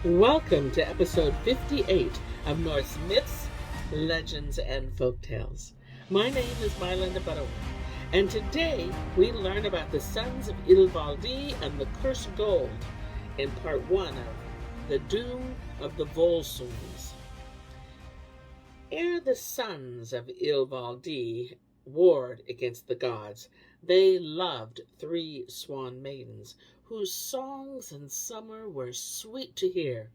Welcome to episode 58 of Norse Myths, Legends, and Folktales. My name is MyLinda Butterworth, and today we learn about the sons of Ivalde and the cursed gold in part 1 of The Doom of the Volsungs. Ere the sons of Ivalde warred against the gods, they loved 3 swan maidens, whose songs in summer were sweet to hear.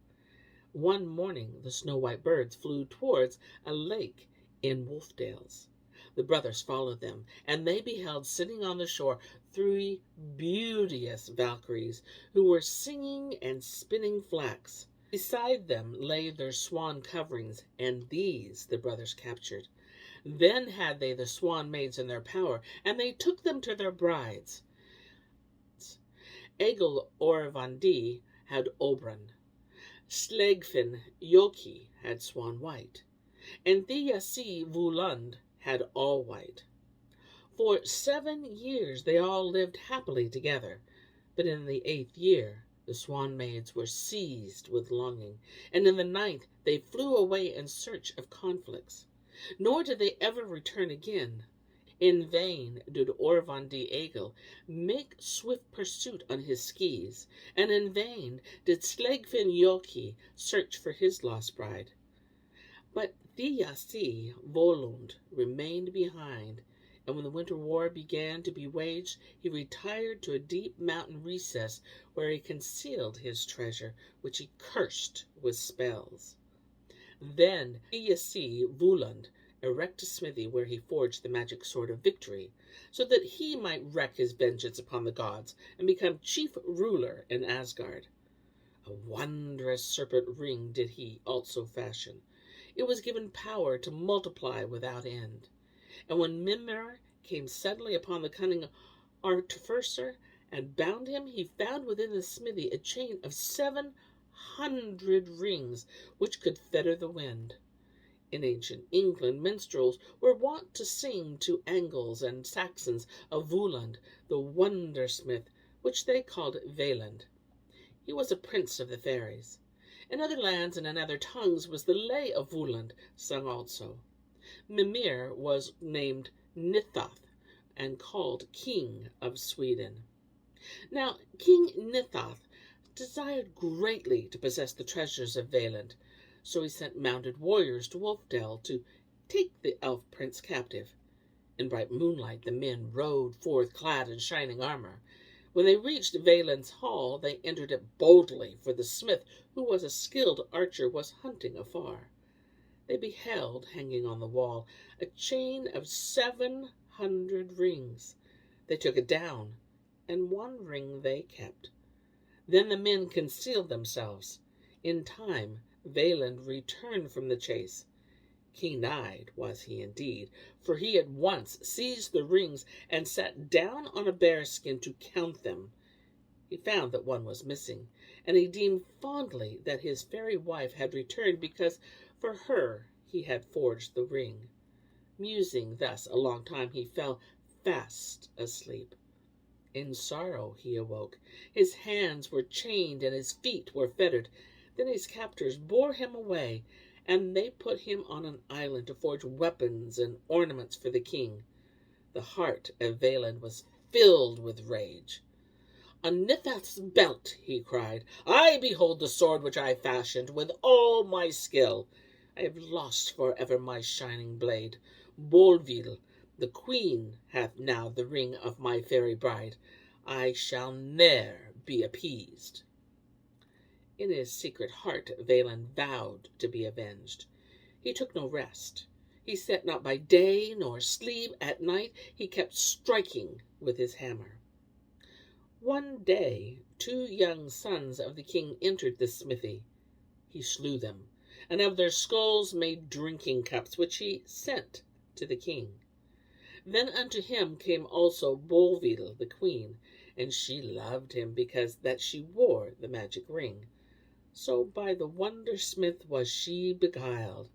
One morning the snow-white birds flew towards a lake in Wolfdales. The brothers followed them, and they beheld sitting on the shore 3 beauteous Valkyries, who were singing and spinning flax. Beside them lay their swan coverings, and these the brothers captured. Then had they the swan maids in their power, and they took them to their brides. Egil Orvandi had Oberon. Slegfin Yoki had swan white, and Thjasse-Volund had all white. For 7 years they all lived happily together, but in the 8th year the swan maids were seized with longing, and in the 9th they flew away in search of conflicts. Nor did they ever return again. In vain did Orvandi Egil make swift pursuit on his skis, and in vain did Slegfin Yoki search for his lost bride. But Thjasse-Volund remained behind, and when the winter war began to be waged, he retired to a deep mountain recess where he concealed his treasure, which he cursed with spells. Then Thjasse-Volund erected a smithy where he forged the magic sword of victory, so that he might wreak his vengeance upon the gods and become chief ruler in Asgard. A wondrous serpent ring did he also fashion. It was given power to multiply without end. And when Mimir came suddenly upon the cunning artificer and bound him, he found within the smithy a chain of 700 rings, which could fetter the wind. In ancient England, minstrels were wont to sing to Angles and Saxons of Weland, the wondersmith, which they called Weland. He was a prince of the fairies. In other lands and in other tongues was the lay of Weland sung also. Mimir was named Nithud and called King of Sweden. Now King Nithud desired greatly to possess the treasures of Weland, so he sent mounted warriors to Wolfdale to take the elf prince captive. In bright moonlight the men rode forth clad in shining armor. When they reached Weland's hall, they entered it boldly, for the smith, who was a skilled archer, was hunting afar. They beheld, hanging on the wall, a chain of 700 rings. They took it down, and 1 ring they kept. Then the men concealed themselves. In time Weland returned from the chase. Keen-eyed was he indeed, for he at once seized the rings and sat down on a bearskin to count them. He found that 1 was missing, and he deemed fondly that his fairy wife had returned because for her he had forged the ring. Musing thus a long time, he fell fast asleep. In sorrow he awoke. His hands were chained and his feet were fettered. Then his captors bore him away, and they put him on an island to forge weapons and ornaments for the king. The heart of Weland was filled with rage. "On Nithud's belt," he cried, "I behold the sword which I fashioned with all my skill. I have lost forever my shining blade. Bolvil, the queen, hath now the ring of my fairy bride. I shall ne'er be appeased." In his secret heart Weland vowed to be avenged. He took no rest. He sat not by day nor sleep. At night he kept striking with his hammer. One day 2 young sons of the king entered the smithy. He slew them, and of their skulls made drinking cups, which he sent to the king. Then unto him came also Bolvil the queen, and she loved him because that she wore the magic ring. So by the wondersmith was she beguiled.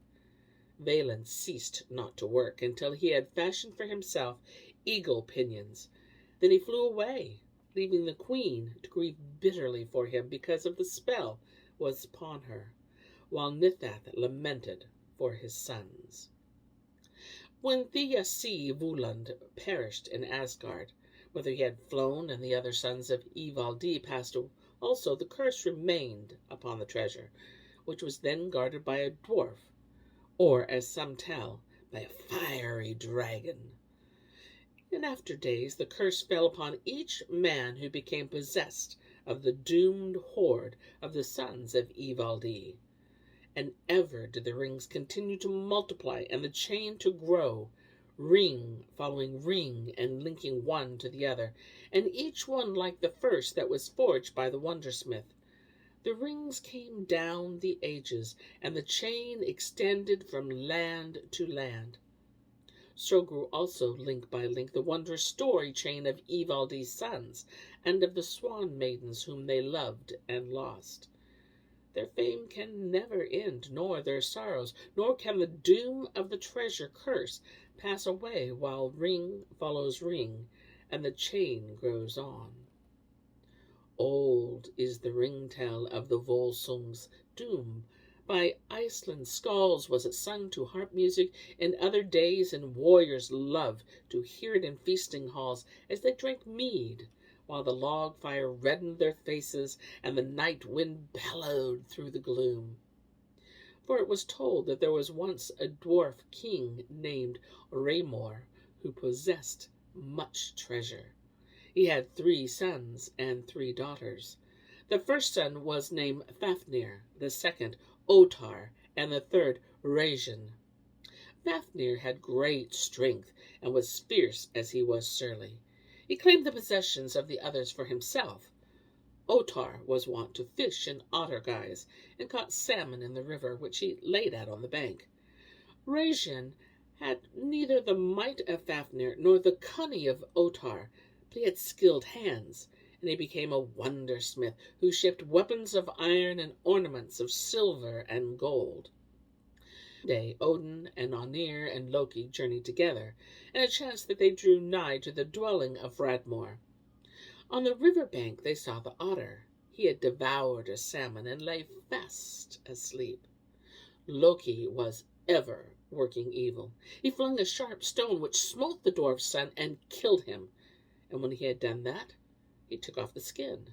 Weland ceased not to work until he had fashioned for himself eagle pinions. Then he flew away, leaving the queen to grieve bitterly for him because of the spell was upon her, while Nithud lamented for his sons. When Thjasse-Volund perished in Asgard, whether he had flown and the other sons of Ivalde passed also, the curse remained upon the treasure, which was then guarded by a dwarf, or, as some tell, by a fiery dragon. In after days the curse fell upon each man who became possessed of the doomed hoard of the sons of Ivalde. And ever did the rings continue to multiply and the chain to grow, ring following ring and linking one to the other, and each one like the first that was forged by the wondersmith. The rings came down the ages, and the chain extended from land to land. So grew also, link by link, the wondrous story chain of Ivalde's sons, and of the swan maidens whom they loved and lost. Their fame can never end, nor their sorrows, nor can the doom of the treasure curse pass away while ring follows ring, and the chain grows on. Old is the ring-tale of the Volsungs' doom. By Iceland's skulls was it sung to harp music in other days, and warriors loved to hear it in feasting halls as they drank mead, while the log fire reddened their faces and the night wind bellowed through the gloom. For it was told that there was once a dwarf king named Raymor, who possessed much treasure. He had 3 sons and 3 daughters. The first son was named Fafnir, the second Ottar, and the third Regin. Fafnir had great strength and was fierce as he was surly. He claimed the possessions of the others for himself. Ottar was wont to fish in otter guise and caught salmon in the river, which he laid out on the bank. Regin had neither the might of Fafnir nor the cunning of Ottar, but he had skilled hands, and he became a wonder-smith who shaped weapons of iron and ornaments of silver and gold. One day Odin and Onir and Loki journeyed together, and it chanced that they drew nigh to the dwelling of Radmor. On the river bank they saw the otter. He had devoured a salmon and lay fast asleep. Loki was ever working evil. He flung a sharp stone which smote the dwarf's son and killed him. And when he had done that, he took off the skin.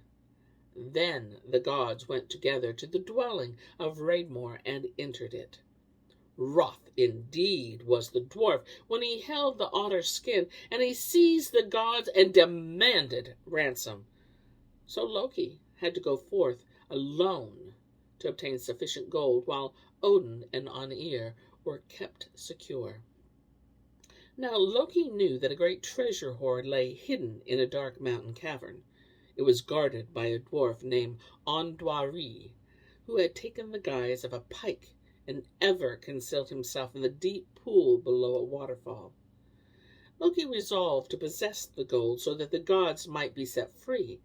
Then the gods went together to the dwelling of Radmor and entered it. Wroth indeed was the dwarf when he held the otter's skin, and he seized the gods and demanded ransom. So Loki had to go forth alone to obtain sufficient gold, while Odin and Onir were kept secure. Now Loki knew that a great treasure hoard lay hidden in a dark mountain cavern. It was guarded by a dwarf named Andvari, who had taken the guise of a pike and ever concealed himself in the deep pool below a waterfall. Loki resolved to possess the gold so that the gods might be set free.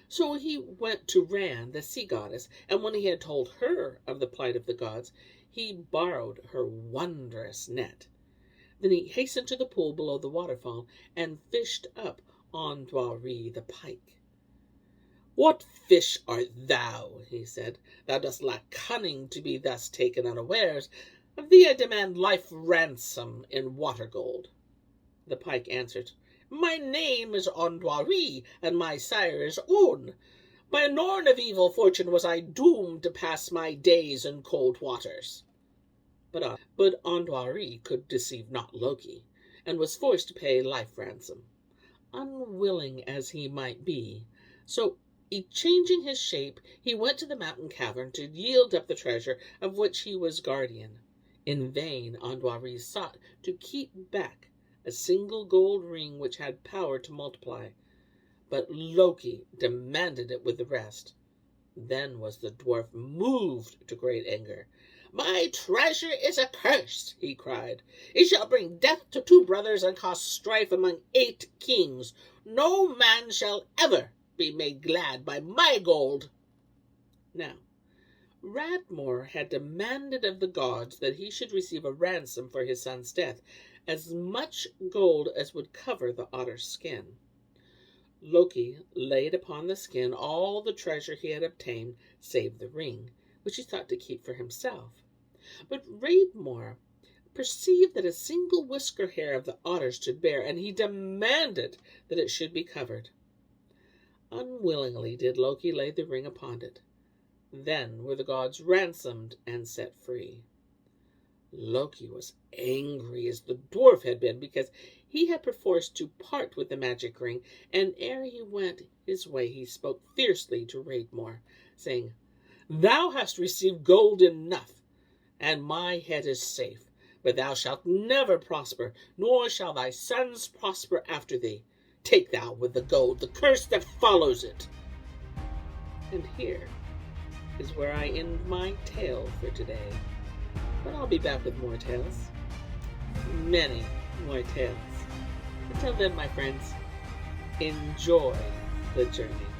So he went to Ran, the sea goddess, and when he had told her of the plight of the gods, he borrowed her wondrous net. Then he hastened to the pool below the waterfall and fished up Andvari the pike. "What fish art thou?" he said. "Thou dost lack cunning to be thus taken unawares. Of thee I demand life ransom in water gold." The pike answered, "My name is Andvari, and my sire is Un. By a Norn of evil fortune was I doomed to pass my days in cold waters." But Andvari could deceive not Loki, and was forced to pay life ransom, unwilling as he might be. So, changing his shape, he went to the mountain cavern to yield up the treasure of which he was guardian. In vain Andvari sought to keep back a single gold ring which had power to multiply, but Loki demanded it with the rest. Then was the dwarf moved to great anger. "My treasure is accursed," he cried. "It shall bring death to 2 brothers and cause strife among 8 kings. No man shall ever be made glad by my gold." Now, Radmor had demanded of the gods that he should receive a ransom for his son's death, as much gold as would cover the otter's skin. Loki laid upon the skin all the treasure he had obtained, save the ring, which he thought to keep for himself. But Raidmore perceived that a single whisker hair of the otter stood bare, and he demanded that it should be covered. Unwillingly did Loki lay the ring upon it. Then were the gods ransomed and set free. Loki was angry as the dwarf had been, because he had perforce to part with the magic ring, and ere he went his way he spoke fiercely to Raidmore, saying, "Thou hast received gold enough, and my head is safe, but thou shalt never prosper, nor shall thy sons prosper after thee. Take thou with the gold the curse that follows it." And here is where I end my tale for today. But I'll be back with more tales. Many more tales. Until then, my friends, enjoy the journey.